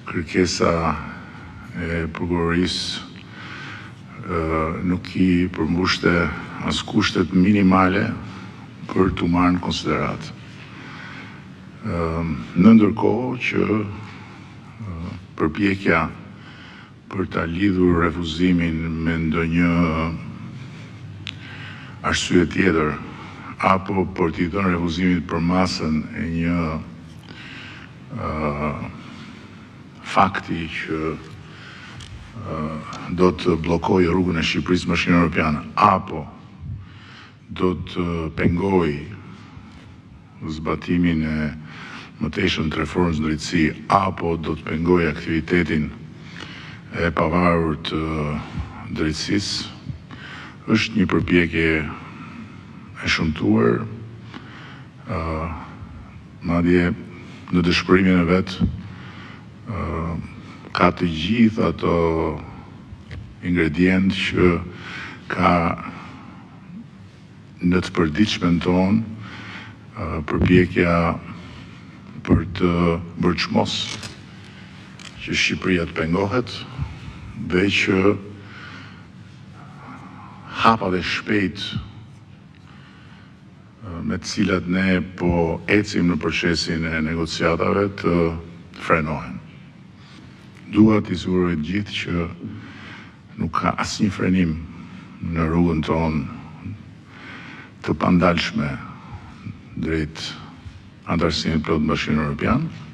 kërkesa e prokurorisë nuk I përmbushte as kushtet minimale për të marrë në konsiderat. Në ndërkohë që përpjekja për ta lidhur refuzimin me ndonjë arsye tjetër apo për t'i dhënë refuzimit për masën e një fakti që do të bllokojë rrugën e Shqipërisë në Bashkinë Evropiane apo do të pengojë zbatimin e mëtejshëm të reformës në drejtësi apo do të pengojë aktivitetin e pavarur të drejtësisë, është një përpjekje e shëmtuar, madje në dëshpërimin e vet ka të gjithë ato ingredient që ka në të përditshmën tonë përpjekja për të bërë çmos që Shqipëria të pengohet dhe që hapat e shpejt me të cilat ne po ecim në procesin e negociatave të frenohen. Dua t'i siguroj të gjithë që nuk ka asnjë frenim në rrugën tonë të pandalshme drejt antarësimit plot në Bashkinë Evropiane.